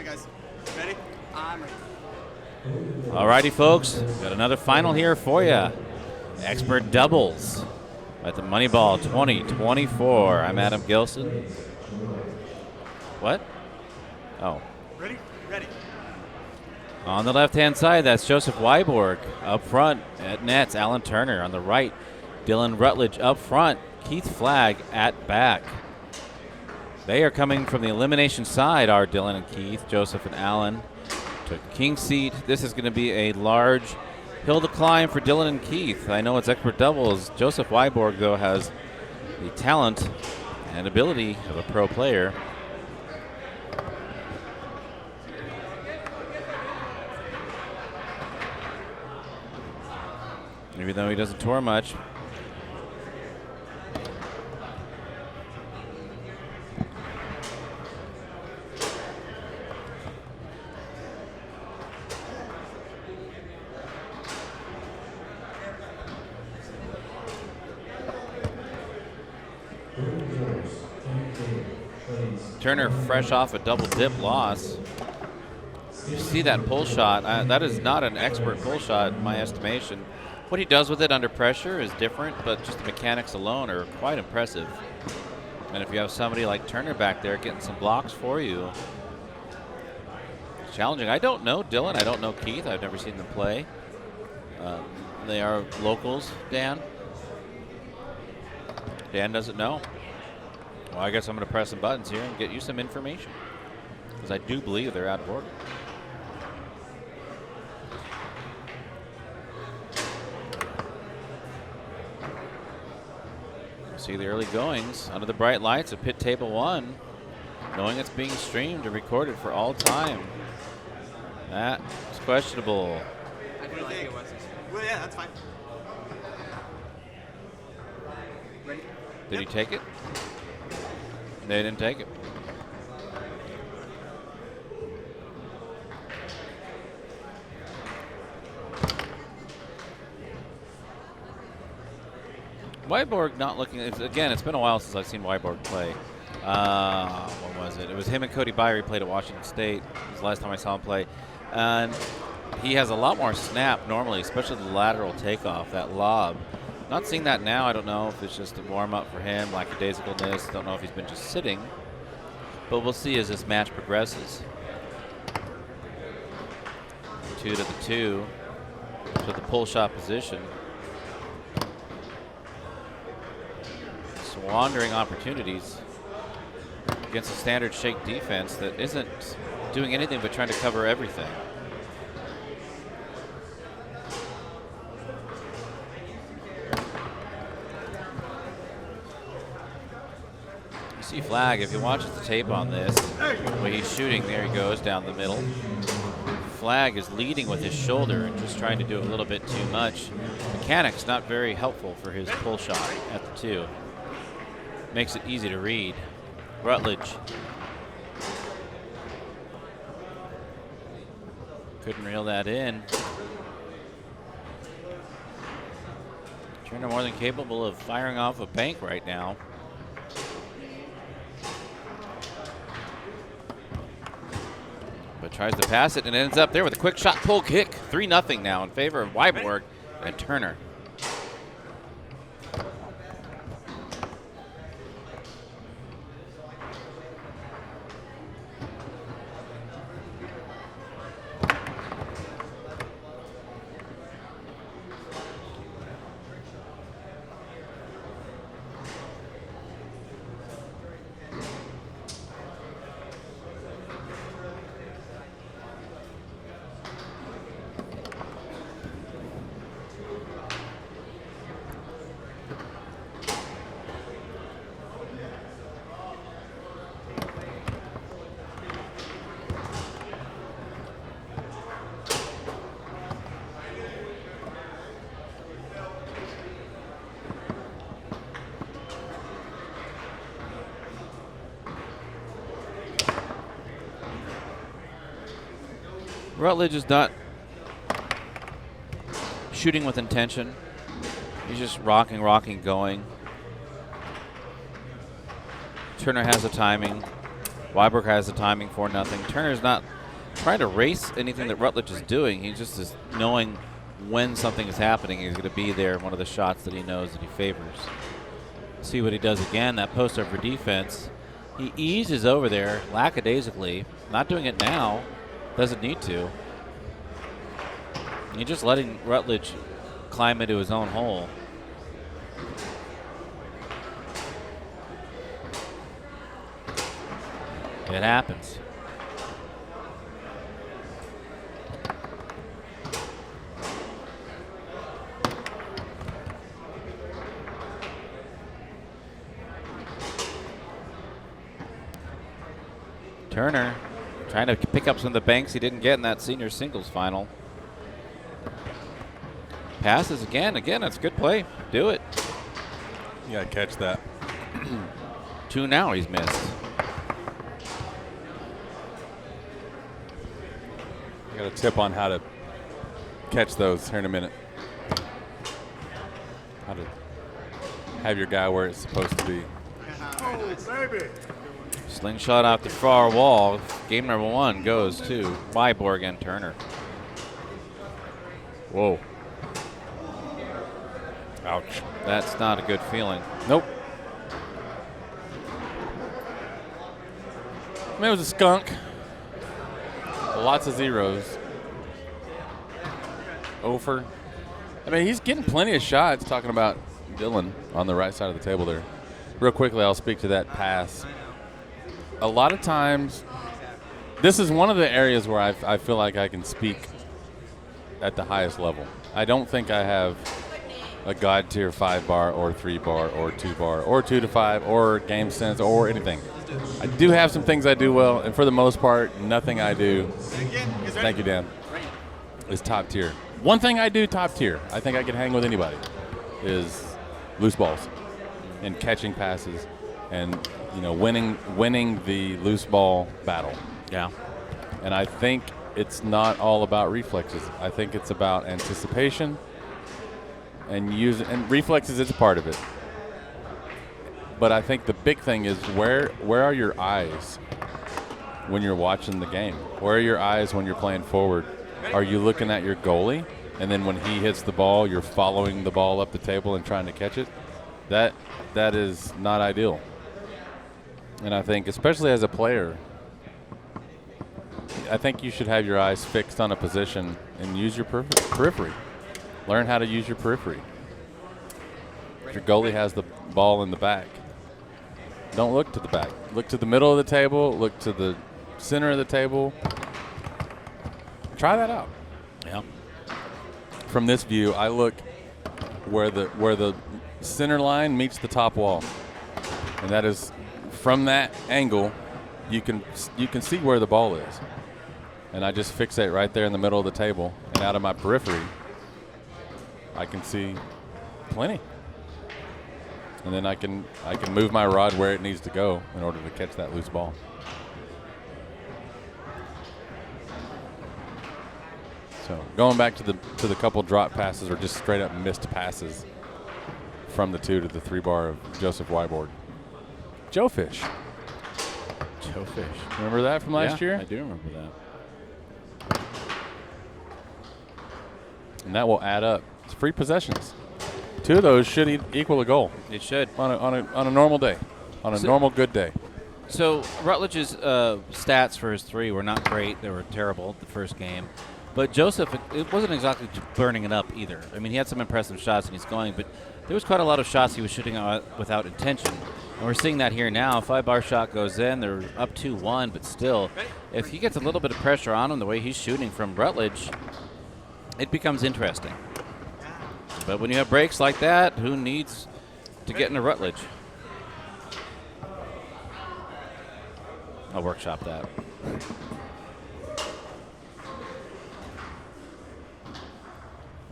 guys. Ready? I'm ready. Alrighty, folks. Got another final here for you. Expert doubles at the Moneyball 2024. I'm Adam Gilson. What? Oh. Ready? Ready. On the left-hand side, that's Joseph Wiborg. Up front at nets, Allyn Turner. On the right, Dylan Rutledge up front. Keith Flaig at back. They are coming from the elimination side, are Dylan and Keith. Joseph and Allyn took king seat. This is going to be a large hill to climb for Dylan and Keith. I know it's expert doubles. Joseph Wiborg, though, has the talent and ability of a pro player. Even though he doesn't tour much. Turner fresh off a double dip loss. You see that pull shot. That is not an expert pull shot in my estimation. What he does with it under pressure is different, but just the mechanics alone are quite impressive. And if you have somebody like Turner back there getting some blocks for you, it's challenging. I don't know Dylan. I don't know Keith. I've never seen them play. They are locals, Dan. Dan doesn't know. Well, I guess I'm going to press some buttons here and get you some information, because I do believe they're out of order. See the early goings under the bright lights of Pit Table 1, knowing it's being streamed and recorded for all time. That is questionable. I didn't like it was. Well, yeah, that's fine. Ready? Did he take it? They didn't take it. Wiborg not looking. Again, it's been a while since I've seen Wiborg play. What was it? It was him and Cody Byrie played at Washington State. It was the last time I saw him play. And he has a lot more snap normally, especially the lateral takeoff, that lob. Not seeing that now. I don't know if it's just a warm-up for him, lackadaisicalness. Don't know if he's been just sitting. But we'll see as this match progresses. 2 to the 2 to the pull shot position. Wandering opportunities against a standard shake defense that isn't doing anything but trying to cover everything. You see Flaig, if you watch the tape on this, the way he's shooting, there he goes down the middle. Flaig is leading with his shoulder and just trying to do a little bit too much. Mechanics not very helpful for his pull shot at the 2. Makes it easy to read. Rutledge. Couldn't reel that in. Turner more than capable of firing off a bank right now. But tries to pass it and ends up there with a quick shot pull kick. 3-0 now in favor of Wiborg and Turner. Rutledge is not shooting with intention. He's just rocking, going. Turner has the timing. Wiborg has the timing for nothing. Turner's not trying to race anything that Rutledge is doing. He just is knowing when something is happening. He's going to be there in one of the shots that he knows that he favors. See what he does again. That post over defense. He eases over there lackadaisically. Not doing it now. Doesn't need to. He's just letting Rutledge climb into his own hole. It happens. Turner trying to pick up some of the banks he didn't get in that senior singles final. Passes again. Again, that's a good play. Do it. You got to catch that. 2 now he's missed. You got a tip on how to catch those here in a minute. How to have your guy where it's supposed to be. Oh, baby. Slingshot off the far wall. Game number 1 goes to Wiborg and Turner. Whoa. Ouch. That's not a good feeling. Nope. I mean, it was a skunk. Lots of zeros. Over. I mean, he's getting plenty of shots. Talking about Dylan on the right side of the table there. Real quickly, I'll speak to that pass. A lot of times, this is one of the areas where I feel like I can speak at the highest level. I don't think I have a God tier 5-bar or 3-bar or 2-bar or 2 to 5 or game sense or anything. I do have some things I do well, and for the most part, nothing I do, thank you, Dan, is top tier. One thing I do top tier, I think I can hang with anybody, is loose balls and catching passes and, you know, winning the loose ball battle. Yeah. And I think it's not all about reflexes. I think it's about anticipation and reflexes is a part of it. But I think the big thing is where are your eyes when you're watching the game? Where are your eyes when you're playing forward? Are you looking at your goalie, and then when he hits the ball, you're following the ball up the table and trying to catch it? That is not ideal. And I think, especially as a player, I think you should have your eyes fixed on a position and use your periphery. Learn how to use your periphery. If your goalie has the ball in the back, don't look to the back. Look to the middle of the table. Look to the center of the table. Try that out. Yeah. From this view, I look where the center line meets the top wall, and that is from that angle. You can see where the ball is, and I just fixate right there in the middle of the table, and out of my periphery, I can see plenty. And then I can move my rod where it needs to go in order to catch that loose ball. So going back to the couple drop passes or just straight up missed passes from the 2 to the 3-bar of Joseph Wiborg. Joe Fish. Joe Fish. Remember that from last year? I do remember that. And that will add up. It's free possessions. 2 of those should equal a goal. It should. On a normal day. On a normal good day. So Rutledge's stats for his 3 were not great. They were terrible the first game. But Joseph, it wasn't exactly burning it up either. I mean, he had some impressive shots and he's going, but there was quite a lot of shots he was shooting out without intention. And we're seeing that here now. 5-bar shot goes in. They're up 2-1, but still, if he gets a little bit of pressure on him the way he's shooting from Rutledge, it becomes interesting. But when you have breaks like that, who needs to get into Rutledge? I'll workshop that.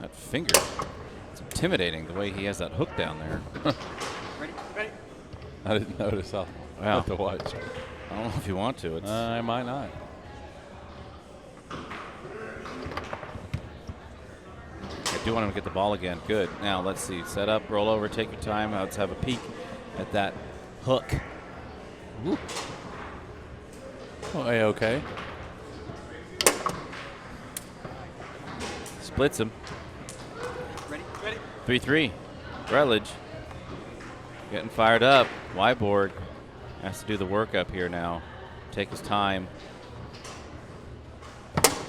That finger, it's intimidating the way he has that hook down there. Ready? I didn't notice. I'll have to watch. I don't know if you want to. I might not. I do want him to get the ball again. Good. Now let's see. Set up, roll over, take your time. Let's have a peek at that hook. Ooh. Oh, A-okay. splits him. Ready. 3-3. Rutledge getting fired up. Wiborg has to do the work up here now. Take his time.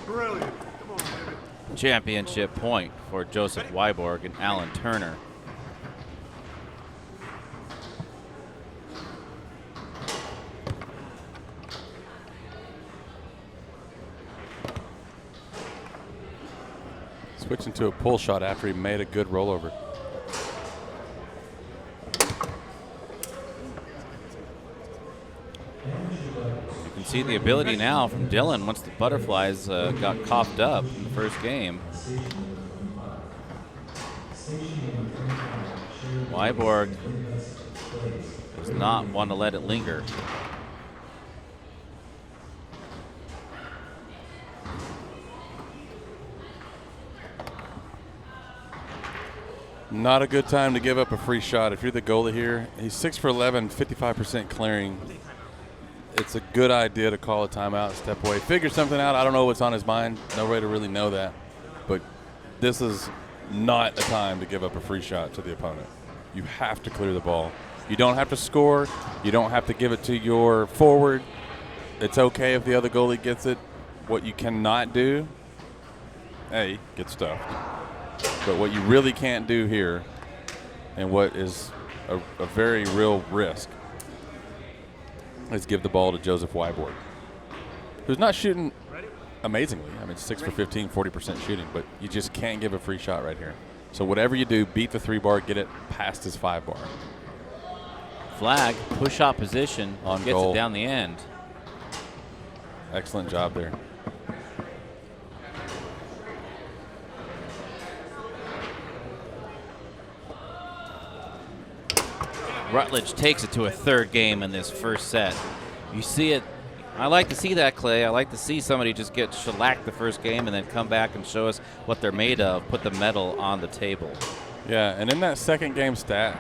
Brilliant. Come on, baby. Championship point for Joseph Wiborg and Allyn Turner. Switching to a pull shot after he made a good rollover. You can see the ability now from Dylan once the butterflies got coughed up in the first game. Wiborg does not want to let it linger. Not a good time to give up a free shot. If you're the goalie here, he's 6 for 11, 55% clearing. It's a good idea to call a timeout, step away, figure something out. I don't know what's on his mind. No way to really know that. But this is not a time to give up a free shot to the opponent. You have to clear the ball. You don't have to score. You don't have to give it to your forward. It's okay if the other goalie gets it. What you cannot do, A, get stuffed. But what you really can't do here, and what is a very real risk, is give the ball to Joseph Wiborg, who's not shooting amazingly. I mean, 6 for 15, 40% shooting, but you just can't give a free shot right here. So whatever you do, beat the 3-bar, get it past his 5-bar. Flaig, push out position, On gets goal. it down the end. Excellent job there. Rutledge takes it to a third game in this first set. You see it. I like to see that, Clay. I like to see somebody just get shellacked the first game and then come back and show us what they're made of, put the medal on the table. Yeah, and in that second game stat,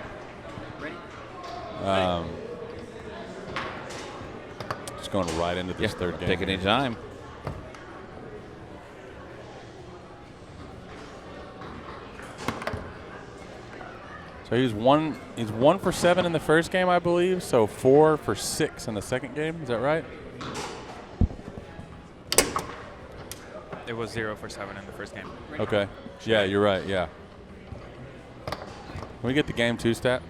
just going right into this third game. Take any time. So he's 1 for 7 in the first game, I believe. So 4 for 6 in the second game. Is that right? It was 0 for 7 in the first game. Okay. Yeah, you're right. Yeah. Can we get the game 2 stats?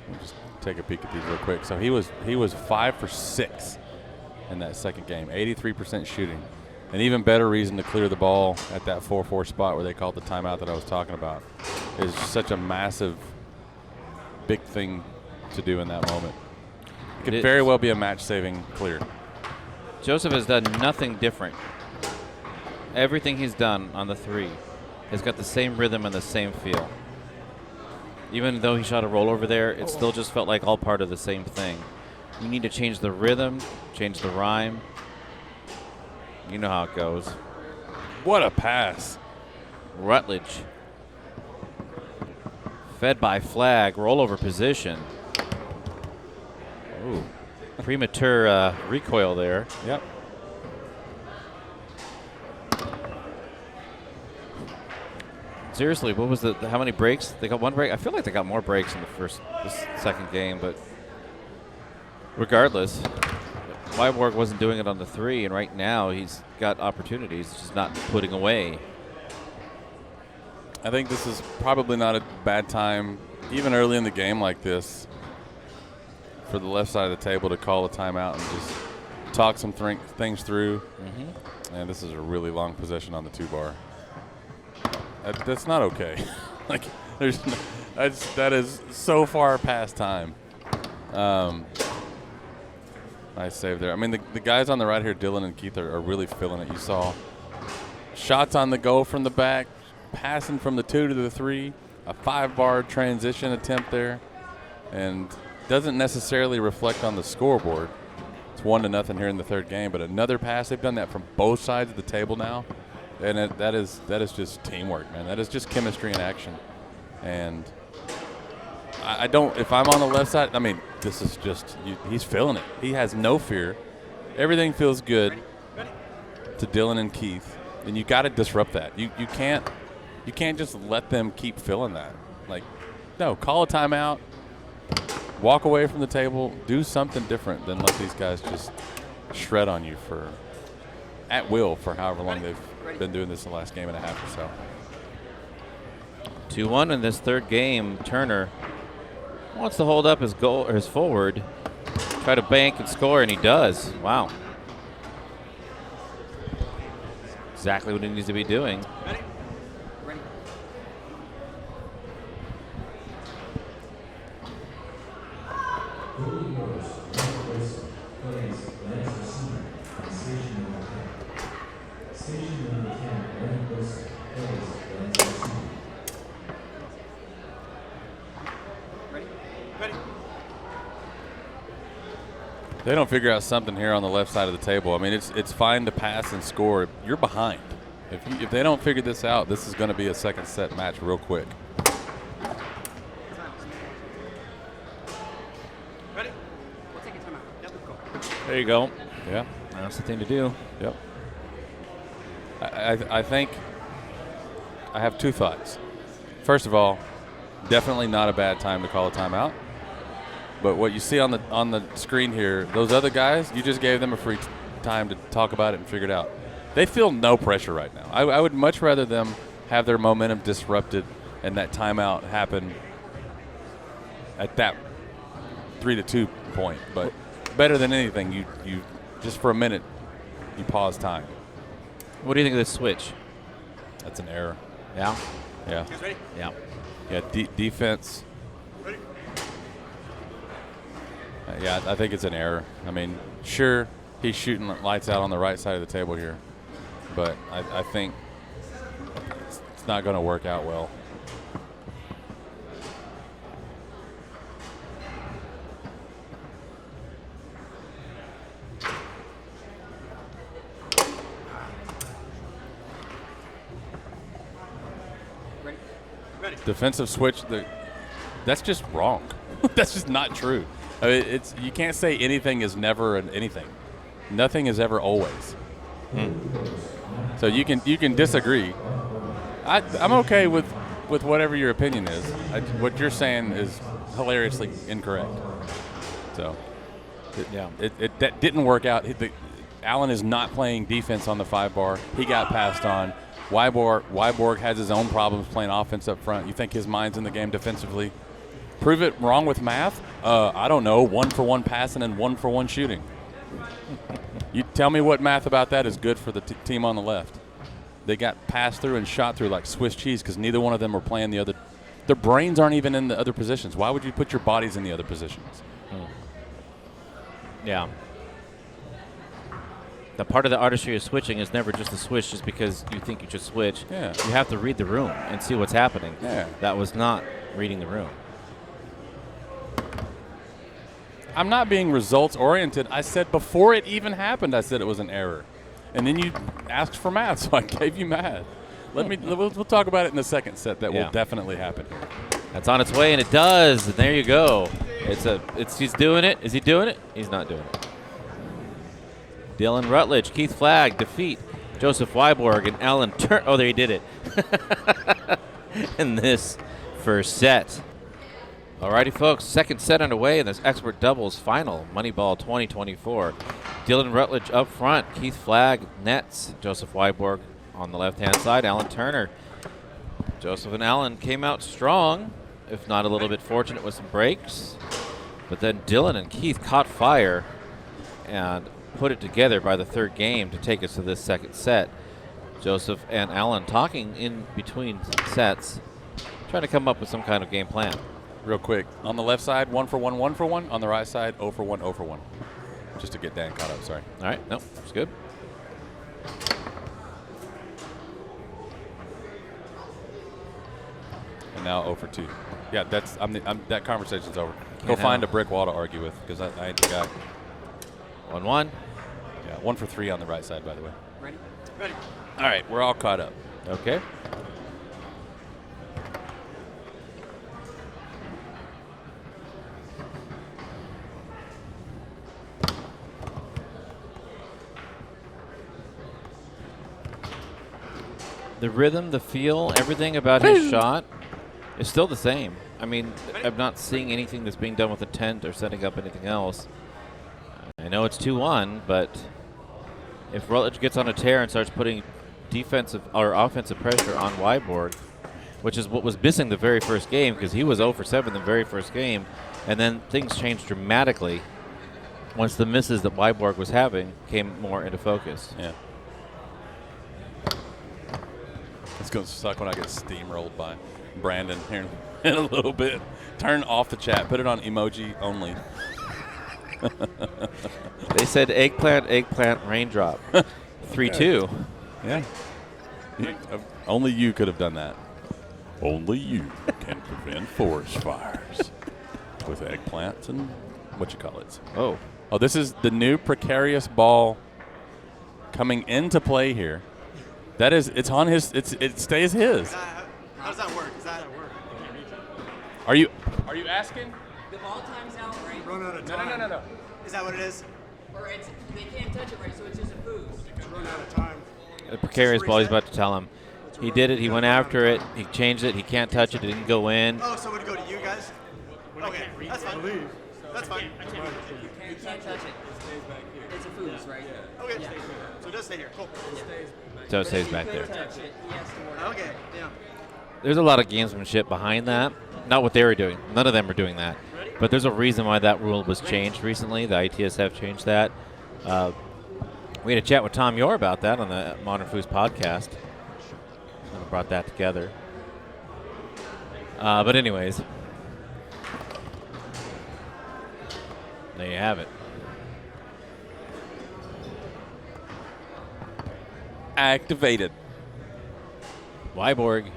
We'll just take a peek at these real quick. So he was 5 for 6 in that second game. 83% shooting. An even better reason to clear the ball at that 4-4 spot where they called the timeout that I was talking about is such a massive, big thing to do in that moment. It could very well be a match-saving clear. Joseph has done nothing different. Everything he's done on the 3 has got the same rhythm and the same feel. Even though he shot a rollover there, it still just felt like all part of the same thing. You need to change the rhythm, change the rhyme. You know how it goes. What a pass. Rutledge. Fed by Flaig, rollover position. Ooh, premature recoil there. Yep. Seriously, what was how many breaks? They got 1 break? I feel like they got more breaks in this second game, but regardless, Wiborg wasn't doing it on the 3, and right now he's got opportunities, just not putting away. I think this is probably not a bad time, even early in the game like this, for the left side of the table to call a timeout and just talk some things through. And this is a really long possession on the 2-bar. That's not okay. Like, that is so far past time. Nice save there. I mean, the guys on the right here, Dylan and Keith, are really feeling it. You saw shots on the go from the back, passing from the 2 to the 3, a 5-bar transition attempt there, and doesn't necessarily reflect on the scoreboard. It's 1-0 here in the third game, but another pass. They've done that from both sides of the table now, and that is just teamwork, man. That is just chemistry in action. And I don't, if I'm on the left side, I mean, this is just, he's feeling it. He has no fear. Everything feels good to Dylan and Keith. And you got to disrupt that. You can't just let them keep filling that. Like, no, call a timeout, walk away from the table, do something different than let these guys just shred on you at will for however long they've been doing this the last game and a half or so. 2-1 in this third game. Turner wants to hold up his goal or his forward, try to bank and score, and he does. Wow. Exactly what he needs to be doing. Ready? Ready. Ready? Ready. They don't figure out something here on the left side of the table. I mean, it's fine to pass and score. You're behind. If they don't figure this out, this is going to be a second set match real quick. Ready? We'll take a timeout. Yep, go. There you go. Yeah. That's the thing to do. Yep. I think I have two thoughts. First of all, definitely not a bad time to call a timeout. But what you see on the screen here, those other guys, you just gave them a free time to talk about it and figure it out. They feel no pressure right now. I would much rather them have their momentum disrupted and that timeout happen at that 3-2 point. But better than anything, you just for a minute, you pause time. What do you think of this switch? That's an error. Yeah? Yeah. Guys ready? Yeah. Yeah, defense. Ready? Yeah, I think it's an error. I mean, sure, he's shooting lights out on the right side of the table here, but I think it's not going to work out well. Ready? Ready. Defensive switch, that's just wrong. That's just not true. I mean, you can't say anything is never an anything. Nothing is ever always. So you can disagree. I'm okay with whatever your opinion is. What you're saying is hilariously incorrect. So that didn't work out. Allyn is not playing defense on the 5-bar. He got passed on. Wiborg has his own problems playing offense up front. You think his mind's in the game defensively? Prove it wrong with math? I don't know. 1-for-1 passing and 1-for-1 shooting. You tell me what math about that is good for the team on the left. They got passed through and shot through like Swiss cheese because neither one of them were playing the other. Their brains aren't even in the other positions. Why would you put your bodies in the other positions? Yeah. The part of the artistry of switching is never just a switch just because you think you should switch. Yeah. You have to read the room and see what's happening. Yeah. That was not reading the room. I'm not being results oriented. I said before it even happened, I said it was an error, and then you asked for math, so I gave you math. We'll talk about it in the second set. That will definitely happen here. That's on its way, and it does. And there you go. He's doing it. Is he doing it? He's not doing it. Dylan Rutledge, Keith Flaig defeat Joseph Wiborg and Allyn Turner. Oh, there he did it. In this first set. Alrighty, folks, second set underway in this expert doubles final, Moneyball 2024. Dylan Rutledge up front, Keith Flaig nets, Joseph Wiborg on the left-hand side, Allyn Turner. Joseph and Allyn came out strong, if not a little bit fortunate with some breaks. But then Dylan and Keith caught fire and put it together by the third game to take us to this second set. Joseph and Allyn talking in between sets, trying to come up with some kind of game plan. Real quick, on the left side, 1-for-1, 1-for-1. On the right side, 0-for-1, 0-for-1. Just to get Dan caught up, sorry. All right, no, that's good. And now 0-for-2. Yeah, that conversation's over. Go find a brick wall to argue with, because I ain't the guy. 1-1. Yeah, 1-for-3 on the right side, by the way. Ready? Ready. All right, we're all caught up. Okay. the rhythm, the feel, everything about his shot is still the same. I mean, I'm not seeing anything that's being done with intent or setting up anything else. I know it's 2-1, but if Rutledge gets on a tear and starts putting defensive or offensive pressure on Wiborg, which is what was missing the very first game because he was 0 for 7 the very first game, and then things changed dramatically once the misses that Wiborg was having came more into focus. Yeah. It's going to suck when I get steamrolled by Brandon here in a little bit. Turn off the chat. Put it on emoji only. They said eggplant, raindrop. 3-2. Yeah. Only you could have done that. Only you can prevent forest fires with eggplants and what you call it. Oh, this is the new precarious ball coming into play here. That is, it's on his. It stays his. How does that work? Are you asking? The ball times out, right? Run out of time. No. Is that what it is? Or they can't touch it, right? So it's just a foos. It's run out of time. the precarious ball. He's about to tell him. He did it. He went after it. He changed it. He can't touch it. It didn't go in. Oh, so it would go to you guys? Okay, that's fine. That's fine. You can't touch it. It's a foos, right? Okay, so it does stay here. Cool. So it stays back He there. could touch it. He has to work. Okay, yeah. There's a lot of gamesmanship behind that. Not what they were doing. None of them are doing that. But there's a reason why that rule was changed recently. The ITS have changed that. We had a chat with Tom Yor about that on the Modern Foos podcast. And brought that together. But anyways, there you have it. Activated. Wiborg.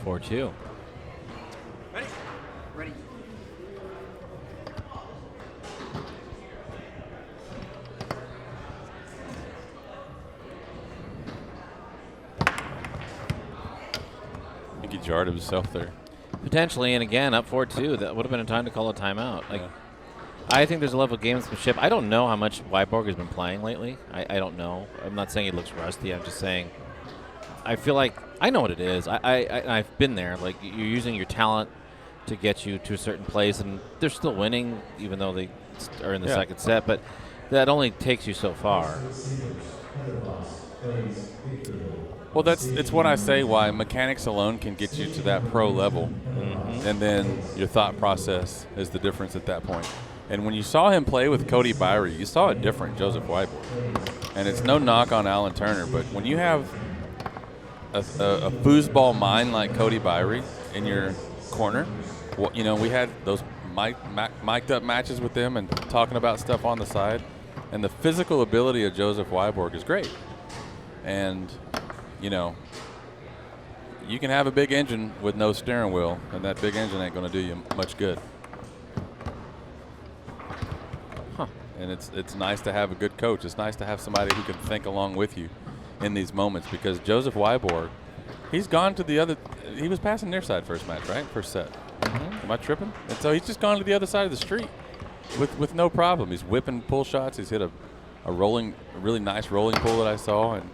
Four two. Ready? Ready. I think he jarred himself there. Potentially, and again, up 4-2. That would have been a time to call a timeout. Like, I think there's a level of gamesmanship. I don't know how much Wiborg has been playing lately. I don't know. I'm not saying he looks rusty. I'm just saying I feel like I know what it is. I've been there. Like, you're using your talent to get you to a certain place, and they're still winning, even though they are in the second set. But that only takes you so far. Well, it's what I say, why mechanics alone can get you to that pro level. Mm-hmm. And then your thought process is the difference at that point. And when you saw him play with Cody Byrie, you saw a different Joseph Wiborg. And it's no knock on Allyn Turner, but when you have a foosball mind like Cody Byrie in your corner, we had those mic'd up matches with them and talking about stuff on the side. And the physical ability of Joseph Wiborg is great. And you can have a big engine with no steering wheel, and that big engine ain't going to do you much good. Huh. And it's nice to have a good coach. It's nice to have somebody who can think along with you in these moments, because Joseph Wiborg, he's gone to the other – he was passing near side first match, right? First set. Mm-hmm. Am I tripping? And so he's just gone to the other side of the street with no problem. He's whipping pull shots. He's hit a really nice rolling pull that I saw, and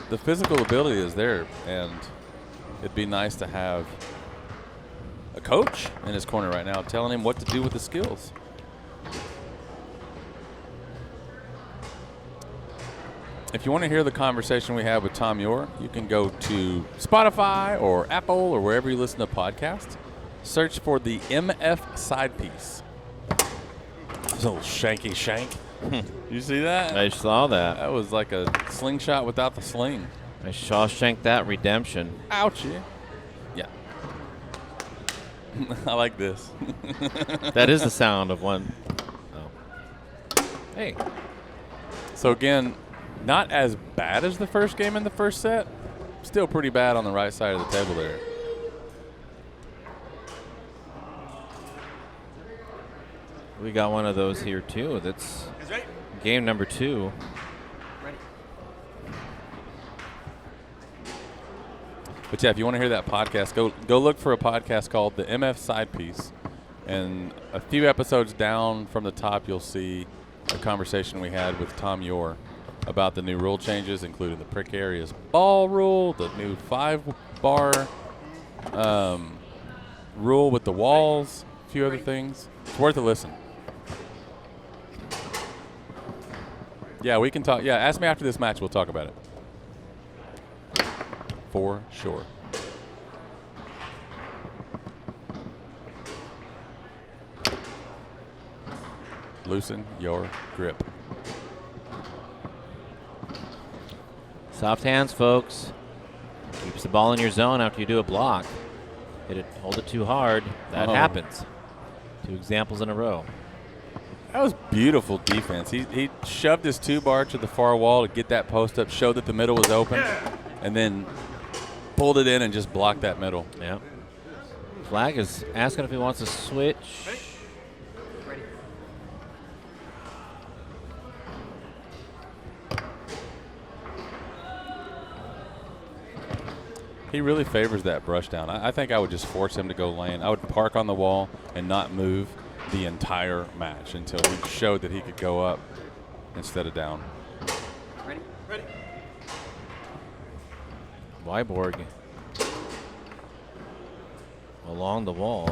the physical ability is there, and it'd be nice to have a coach in his corner right now telling him what to do with the skills. If you want to hear the conversation we had with Tom Yor, you can go to Spotify or Apple or wherever you listen to podcasts. Search for the MF Side Piece. It's a little shanky shank. You see that? I saw that. That was like a slingshot without the sling. I Shawshank that redemption. Ouchie. Yeah. I like this. That is the sound of one. Oh. Hey. So again, not as bad as the first game in the first set. Still pretty bad on the right side of the table there. We got one of those here too. That's game number 2. Ready. But yeah, if you want to hear that podcast, go look for a podcast called the MF Side Piece. And a few episodes down from the top, you'll see a conversation we had with Tom Yore about the new rule changes, including the prick areas ball rule, the new 5-bar rule with the walls, a few other things. It's worth a listen. Yeah, we can talk. Yeah, ask me after this match. We'll talk about it. For sure. Loosen your grip. Soft hands, folks. Keeps the ball in your zone after you do a block. Hit it, hold it too hard. That happens. 2 examples in a row. That was beautiful defense. He shoved his 2-bar to the far wall to get that post up, showed that the middle was open, and then pulled it in and just blocked that middle. Yeah. Flaig is asking if he wants to switch. Ready. He really favors that brush down. I think I would just force him to go lane. I would park on the wall and not move the entire match until he showed that he could go up instead of down. Ready? Ready. Wiborg along the wall.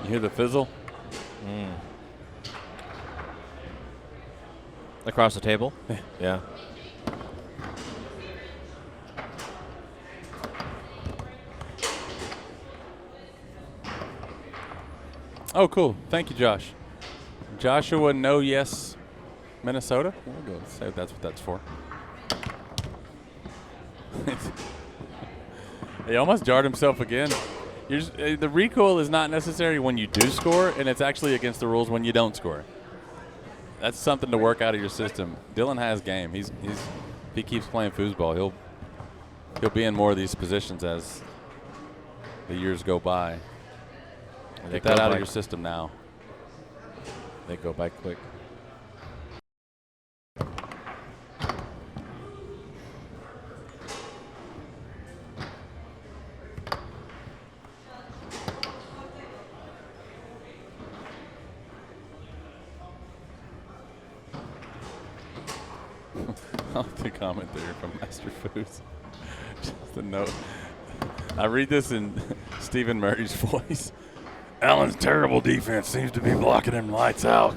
You hear the fizzle? Across the table? Yeah. Oh, cool. Thank you, Josh. Joshua No Yes Minnesota? We'll go say that's what that's for. He almost jarred himself again. The recoil is not necessary when you do score, and it's actually against the rules when you don't score. That's something to work out of your system. Dylan has game. If he keeps playing foosball, he'll be in more of these positions as the years go by. Get that out of your system now. They go by quick. The comment there from Master Foods. Just a note. I read this in Stephen Murray's voice. Allyn's terrible defense seems to be blocking him lights out.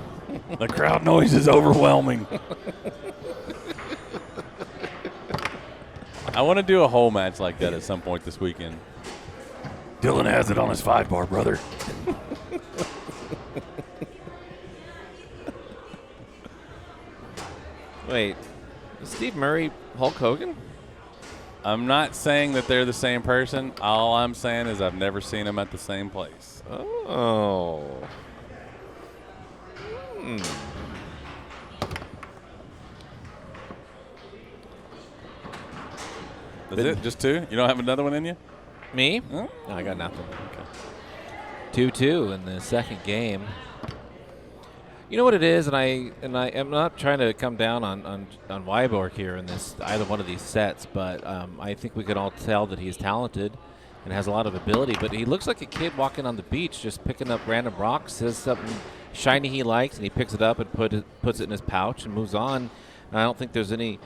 The crowd noise is overwhelming. I want to do a whole match like that at some point this weekend. Dylan has it on his 5-bar, brother. Wait, is Steve Murray Hulk Hogan? I'm not saying that they're the same person. All I'm saying is I've never seen them at the same place. Oh. That's it? Just 2? You don't have another one in you? Me? Huh? No, I got nothing. Okay. 2-2 in the second game. You know what it is, and I am not trying to come down on Wiborg here in this either one of these sets, but I think we can all tell that he's talented and has a lot of ability. But he looks like a kid walking on the beach, just picking up random rocks, says something shiny he likes, and he picks it up and puts it in his pouch and moves on. And I don't think there's any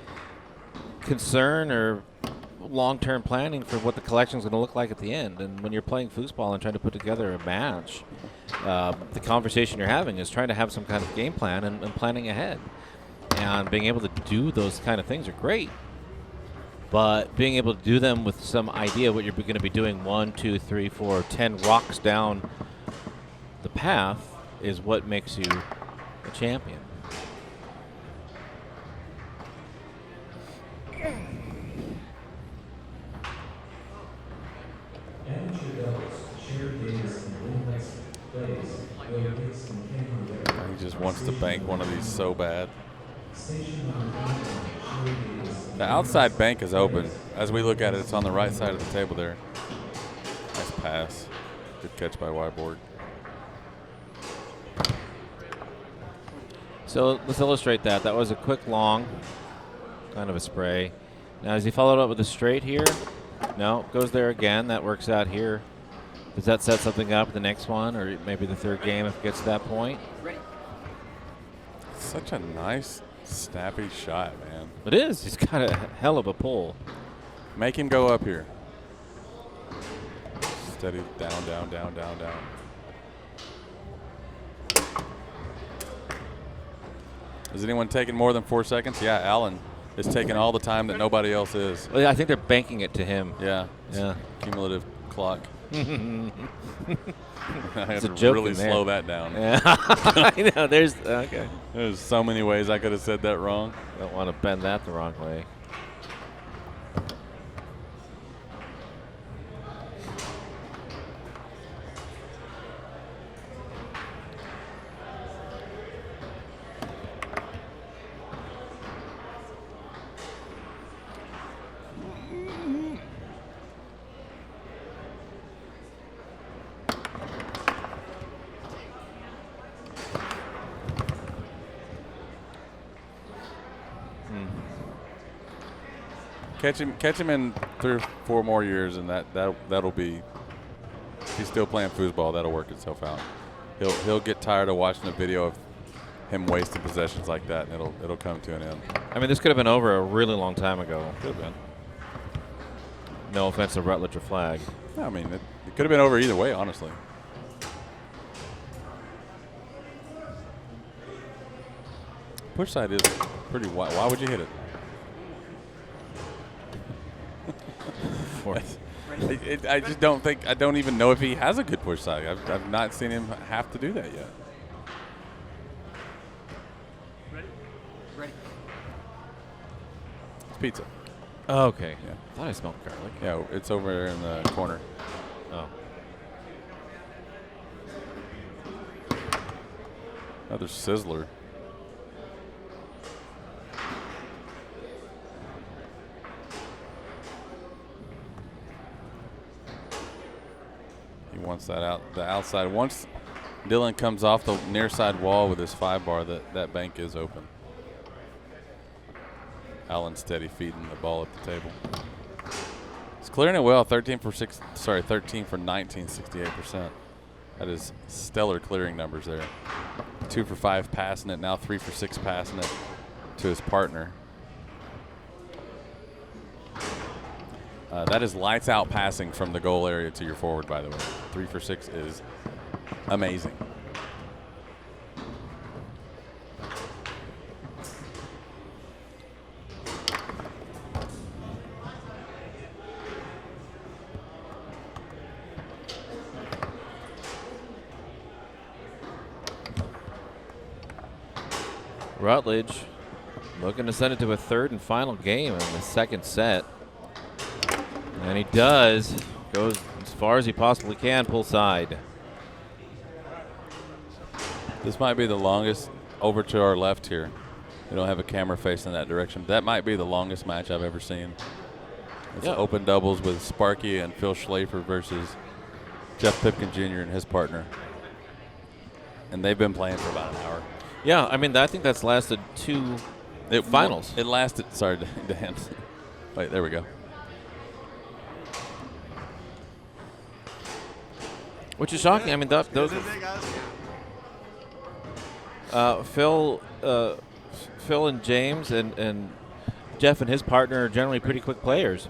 concern or long-term planning for what the collection is going to look like at the end. And when you're playing foosball and trying to put together a match, the conversation you're having is trying to have some kind of game plan and planning ahead. And being able to do those kind of things are great. But being able to do them with some idea of what you're going to be doing 1, 2, 3, 4, 10 rocks down the path is what makes you a champion. He just wants to bank one of these so bad. The outside bank is open. As we look at it, it's on the right side of the table there. Nice pass. Good catch by Wiborg. So let's illustrate that. That was a quick long, kind of a spray. Now, has he followed up with a straight here? No, goes there again. That works out here. Does that set something up the next one, or maybe the third game if it gets to that point? Ready. Such a nice, snappy shot, man. It is. He's got a hell of a pull. Make him go up here. Steady, down, down, down, down, down. Is anyone taking more than 4 seconds? Yeah, Allyn is taking all the time that nobody else is. Well, I think they're banking it to him. Yeah. Yeah. Cumulative clock. I had It's a to joke really in there. slow that down. Yeah. I know. Okay. There's so many ways I could have said that wrong. Don't want to bend that the wrong way. Catch him in 3 or 4 more years, and that'll be. If he's still playing foosball, that'll work itself out. He'll get tired of watching a video of him wasting possessions like that, and it'll come to an end. I mean, this could have been over a really long time ago. Could have been. No offense to Rutledge or Flaig. I mean, it could have been over either way, honestly. Push side is pretty wide. Why would you hit it? I just don't think. I don't even know if he has a good push side. I've not seen him have to do that yet. Ready. It's pizza. Oh, okay. Yeah. I thought I smelled garlic. Yeah, it's over there in the corner. Oh. Another sizzler. He wants that out the outside. Once Dylan comes off the near side wall with his 5-bar, that bank is open. Allyn steady feeding the ball at the table. He's clearing it well. 13 for 19, 68%. That is stellar clearing numbers there. 2 for 5 passing it. Now 3 for 6 passing it to his partner. That is lights out passing from the goal area to your forward, by the way. 3 for 6 is amazing. Rutledge looking to send it to a third and final game in the second set. And he does. Goes as far as he possibly can, pull side. This might be the longest over to our left here. We don't have a camera facing that direction. That might be the longest match I've ever seen. It's open doubles with Sparky and Phil Schlafer versus Jeff Pipkin Jr. and his partner. And they've been playing for about an hour. Yeah, I mean, I think that's lasted 2 finals. It lasted, sorry, Dan. Wait, there we go. Which is shocking. I mean, those Phil and James and Jeff and his partner are generally pretty quick players.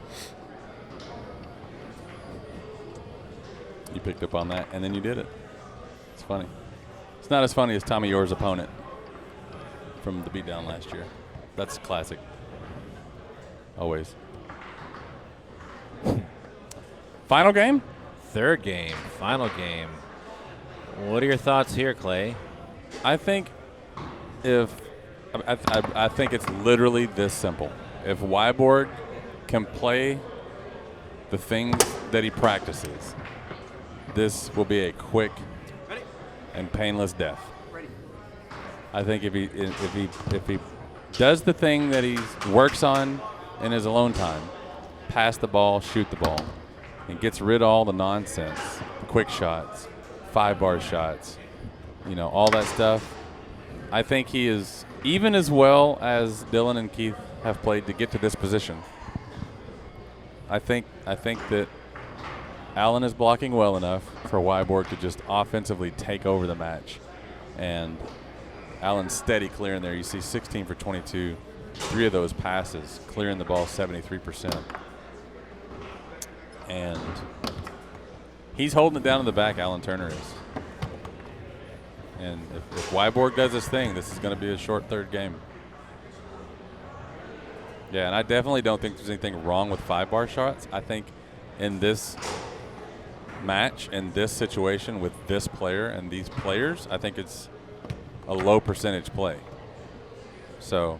You picked up on that, and then you did it. It's funny. It's not as funny as Tommy Orr's opponent from the beatdown last year. That's classic. Always. Final game? Third game, final game. What are your thoughts here, Clay? I think I think it's literally this simple. If Wiborg can play the things that he practices, this will be a quick and painless death. I think if he does the thing that he works on in his alone time, pass the ball, shoot the ball, and gets rid of all the nonsense, quick shots, 5-bar shots, all that stuff, I think he is even as well as Dylan and Keith have played to get to this position. I think that Allyn is blocking well enough for Wiborg to just offensively take over the match. And Allyn's steady clearing there. You see 16 for 22. 3 of those passes, clearing the ball 73%. And he's holding it down in the back, Allyn Turner is. And if Wiborg does his thing, this is going to be a short third game. Yeah, and I definitely don't think there's anything wrong with 5-bar shots. I think in this match, in this situation with this player and these players, I think it's a low percentage play. So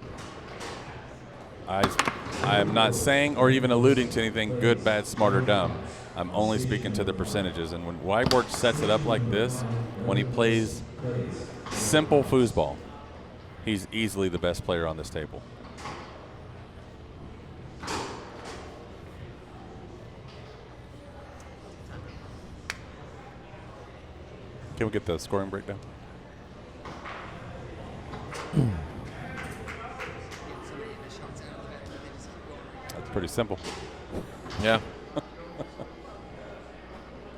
I am not saying or even alluding to anything good, bad, smart, or dumb. I'm only speaking to the percentages. And when Wiborg sets it up like this, when he plays simple foosball, he's easily the best player on this table. Can we get the scoring breakdown? That's pretty simple. Yeah.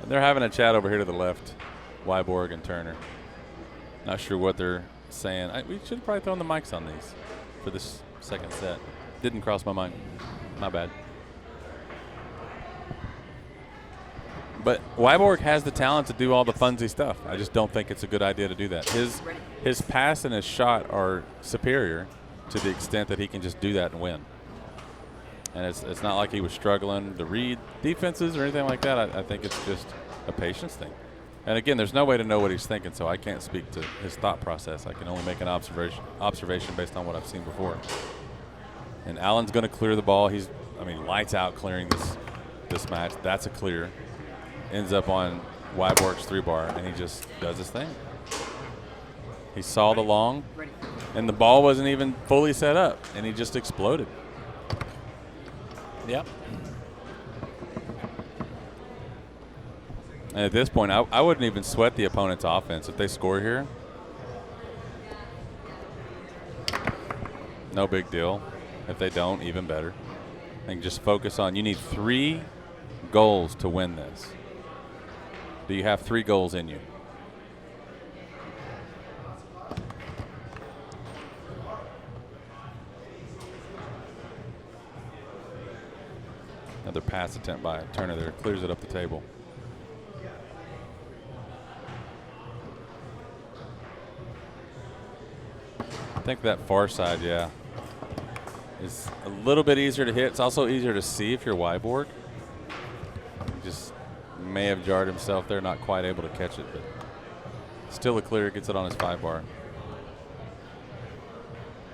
And they're having a chat over here to the left, Wiborg and Turner. Not sure what they're saying. We should have probably thrown the mics on these for this second set. Didn't cross my mind. My bad. But Wiborg has the talent to do all the funsy stuff. I just don't think it's a good idea to do that. His pass and his shot are superior to the extent that he can just do that and win. And it's not like he was struggling to read defenses or anything like that. I think it's just a patience thing. And again, there's no way to know what he's thinking, so I can't speak to his thought process. I can only make an observation based on what I've seen before. And Allyn's going to clear the ball. He's, lights out clearing this match. That's a clear. Ends up on Wiborg's 3-bar, and he just does his thing. He saw the long, and the ball wasn't even fully set up, and he just exploded. Yep. And at this point, I wouldn't even sweat the opponent's offense. If they score here, no big deal. If they don't, even better. I think just focus on, you need 3 goals to win this. Do you have 3 goals in you? Another pass attempt by Turner there. Clears it up the table. I think that far side, yeah, is a little bit easier to hit. It's also easier to see if you're Wiborg. Just may have jarred himself there, not quite able to catch it, but still a clear. Gets it on his 5-bar.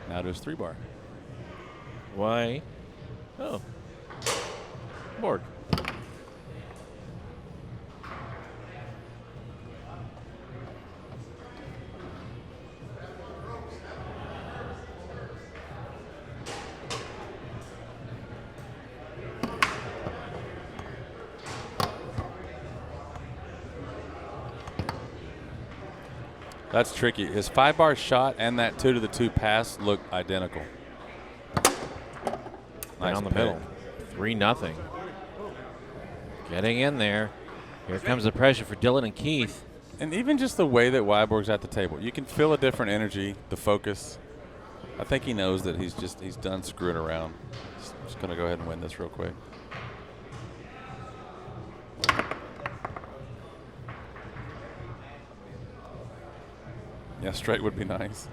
Now to his 3-bar. Why? Oh. Borg. That's tricky. His 5-bar shot and that 2-to-the-2 pass look identical. Right on the middle. 3-0. Getting in there. Here comes the pressure for Dylan and Keith. And even just the way that Wiborg's at the table, you can feel a different energy, the focus. I think he knows that he's done screwing around. Just going to go ahead and win this real quick. Yeah, straight would be nice.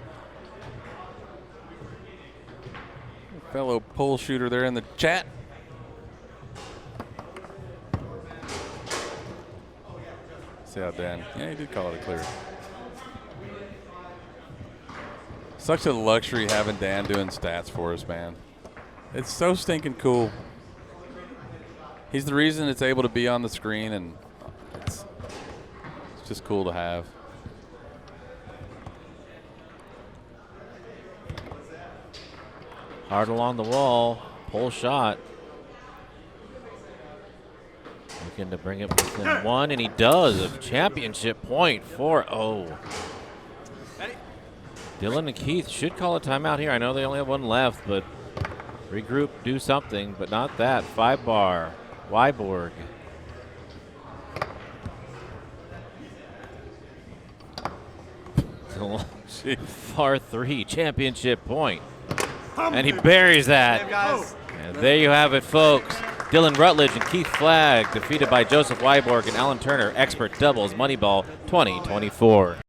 Fellow pole shooter there in the chat. See how Dan, yeah, he did call it a clear. Such a luxury having Dan doing stats for us, man. It's so stinking cool. He's the reason it's able to be on the screen, and it's just cool to have. Hard along the wall. Pull shot. Looking to bring it within 1, and he does. A championship point for Dylan Dylan and Keith should call a timeout here. I know they only have one left, but regroup, do something, but not that. 5-bar, Wiborg. Far 3, championship point. And he buries that. And there you have it, folks. Dylan Rutledge and Keith Flaig defeated by Joseph Wiborg and Allyn Turner. Expert doubles Moneyball 2024.